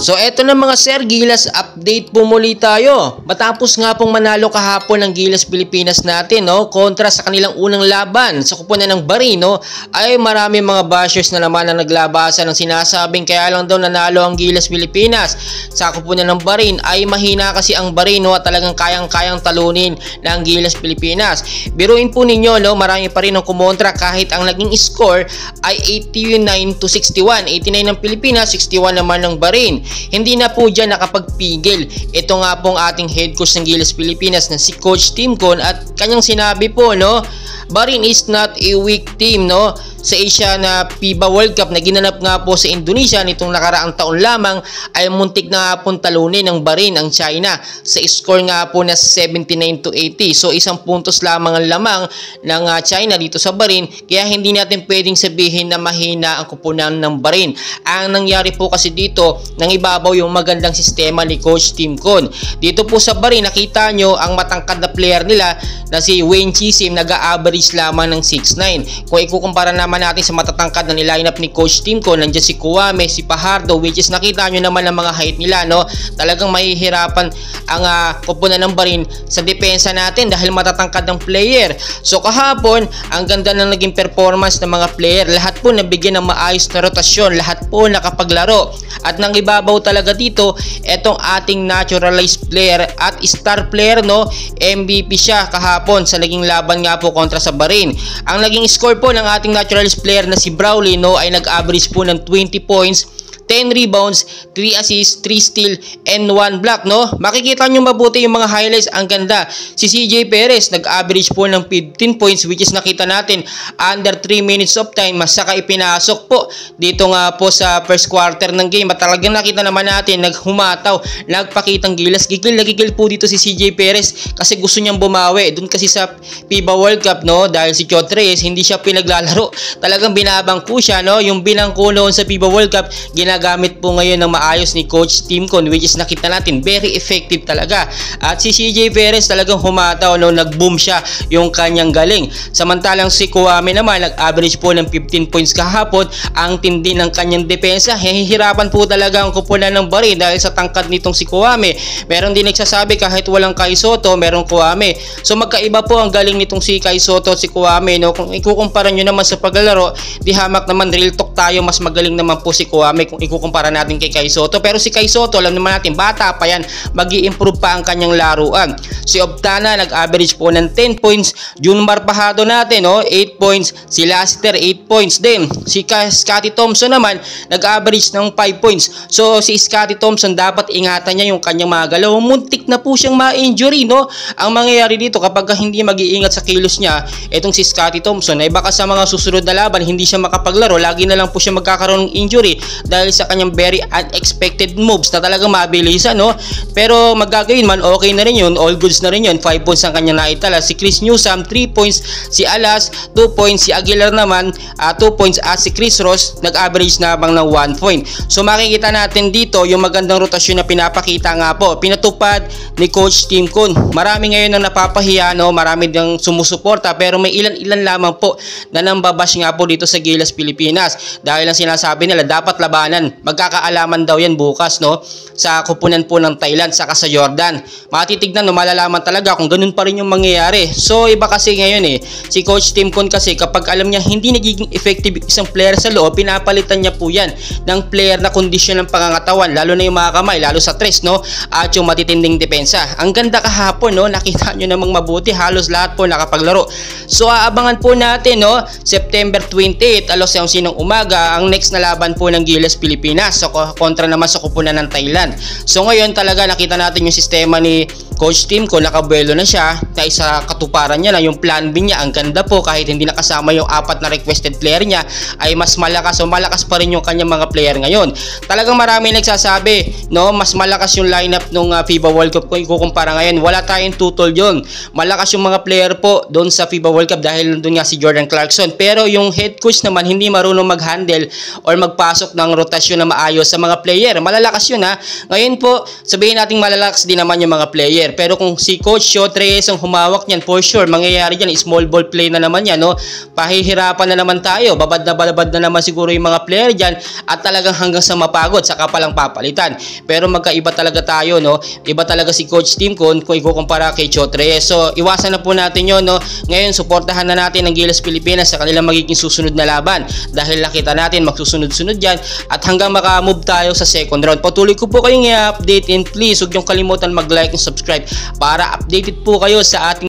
So eto na mga sir, Gilas update po muli tayo. Matapos nga pong manalo kahapon ng Gilas Pilipinas natin, no, kontra sa kanilang unang laban sa kupunan ng Bahrain, no, ay marami mga bashers na naman ang naglabasan ng sinasabing kaya lang daw nanalo ang Gilas Pilipinas sa kupunan ng Bahrain ay mahina kasi ang Bahrain, no, at talagang kayang-kayang talunin ng Gilas Pilipinas. Biruin po ninyo, no, marami pa rin ang kumontra kahit ang naging score ay 89-61. 89 ng Pilipinas, 61 naman ng Bahrain. Hindi na po dyan nakapagpigil. Ito nga pong ating head coach ng Gilas Pilipinas na si Coach Tim Con at kanyang sinabi po, no, Bahrain is not a weak team, no. Sa Asia na FIBA World Cup na ginanap nga po sa Indonesia nitong nakaraang taon lamang ay muntik na nga pong talunin ng Bahrain ang China sa score nga po na 79-80. So isang puntos lamang ang lamang ng China dito sa Bahrain, kaya hindi natin pwedeng sabihin na mahina ang kupunan ng Bahrain. Ang nangyari po kasi dito, nang ibabaw yung magandang sistema ni Coach Tim Con. Dito po sa Bahrain, nakita nyo ang matangkad na player nila na si Wayne Chisim, nag-a-average lamang ng 6'9". Kung ikukumpara naman natin sa matatangkad na nilineup ni Coach Tim Con, nandiyan si Kuame, si Pajardo, which is nakita nyo naman ang mga height nila, no. Talagang mahihirapan ang kupunan ng Bahrain sa depensa natin dahil matatangkad ng player. So kahapon, ang ganda ng naging performance ng mga player. Lahat po nabigyan ng maayos na rotasyon, lahat po nakapaglaro. At nang ibabaw talaga dito, etong ating naturalized player at star player, no, MVP siya kahapon sa naging laban nga po kontra sa Bahrain. Ang naging score po ng ating naturalized player na si Brawley, no, ay nag-average po ng 20 points, 10 rebounds, 3 assists, 3 steal, and 1 block, no? Makikita nyo mabuti yung mga highlights, ang ganda. Si CJ Perez, nag-average po ng 15 points, which is nakita natin, under 3 minutes of time, mas saka ipinasok po dito nga po sa first quarter ng game. At talagang nakita naman natin, naghumataw, nagpakitang gilas. Gigil na gigil po dito si CJ Perez kasi gusto niyang bumawi. Doon kasi sa FIBA World Cup, no, dahil si Chot Reyes, hindi siya pinaglalaro. Talagang binabangko siya, no? Yung binangko noon sa FIBA World Cup, ginagamit po ngayon ng maayos ni Coach Tim Con, which is nakita natin very effective talaga. At si CJ Perez talagang humataw, no, nag-boom siya yung kanyang galing. Samantalang si Kuame naman nag-average po ng 15 points kahapon. Ang tindi ng kanyang depensa, hihirapan po talaga ang kupunan ng Bahrain dahil sa tangkad nitong si Kuame. Meron din nagsasabi kahit walang Kai Sotto, merong Kuame. So magkaiba po ang galing nitong si Kai Sotto at si Kuame, no. Kung ikukumpara nyo naman sa paglalaro, di hamak naman, real talk tayo, mas magaling naman po si Kuame kung ikukumpara natin kay Kai Sotto. Pero si Kai Sotto, alam naman natin, bata pa yan, mag-i-improve pa ang kanyang laruan. Si Obtana nag-average po ng 10 points. Junmar Fajardo natin, no, 8 points. Si Lassiter 8 points din. Si Scottie Thompson naman nag-average ng 5 points. So si Scottie Thompson, dapat ingatan niya yung kanyang mga galaw. Muntik na po siyang ma-injury, no. Ang mangyayari dito kapag hindi mag-iingat sa kilos niya, etong si Scottie Thompson, ay baka sa mga susunod na laban hindi siya makapaglaro. Lagi na lang po siya magkakaroon ng injury dahil sa kanyang very unexpected moves na talagang mabilisan, no. Pero magagawin man, okay na rin yun, all goods na rin yun. 5 points ang kanyang naitala. Si Chris Newsome 3 points, si Alas 2 points, si Aguilar naman 2 points, at si Chris Ross nag-average na bang ng 1 point. So makikita natin dito yung magandang rotasyon na pinapakita nga po, pinatupad ni Coach Tim Con. Marami ngayon ang napapahiya, no, marami ding sumusuporta, pero may ilan-ilan lamang po na nambabash nga po dito sa Gilas Pilipinas dahil ang sinasabi nila dapat labanan. Magkakaalaman daw yan bukas, no, sa kupunan po ng Thailand saka sa Jordan. Matitignan, no, malalaman talaga kung ganun pa rin yung mangyayari. So iba kasi ngayon si Coach Tim Con kasi kapag alam niya hindi nagiging effective isang player sa loob, pinapalitan niya po yan ng player na kondisyon ng pangangatawan, lalo na yung mga kamay, lalo sa tres, no, at yung matitinding depensa. Ang ganda kahapon, no, nakita nyo namang mabuti, halos lahat po nakapaglaro. So aabangan po natin, no, September 28, alas 11 ng umaga, ang next na laban po ng Gilas Pilipinas, so kontra naman sa kupunan ng Thailand. So ngayon talaga nakita natin yung sistema ni Coach Tim Con, nakabuelo na siya, dahil sa katuparan niya na yung plan B niya, ang ganda po, kahit hindi nakasama yung 4 na requested player niya, ay mas malakas, o malakas pa rin yung kanyang mga player ngayon. Talagang marami nagsasabi, no, mas malakas yung lineup nung FIBA World Cup kung ikukumpara ngayon. Wala tayong tutol yun. Malakas yung mga player po doon sa FIBA World Cup dahil doon nga si Jordan Clarkson. Pero yung head coach naman hindi marunong mag-handle or magpasok ng rotasyon na maayos sa mga player. Malalakas yun, ha. Ngayon po, sabihin natin malalakas din naman yung mga player. player. Pero kung si Coach Shot Reyes ang humawak niyan, for sure, mangyayari dyan, small ball play na naman yan, no? Pahihirapan na naman tayo, babad na naman siguro yung mga player dyan, at talagang hanggang sa mapagod, saka palang papalitan. Pero magkaiba talaga tayo, no? Iba talaga si Coach Tim kung ikukumpara kay Shot Reyes. So, iwasan na po natin yun, no? Ngayon, suportahan na natin ang Gilas Pilipinas sa kanilang magiging susunod na laban. Dahil nakita natin, magsusunod-sunod yan, at hanggang makamove tayo sa second round. Patuloy ko po kayong i-update, and please, huwag niyong kalimutan mag-like and subscribe para updated po kayo sa ating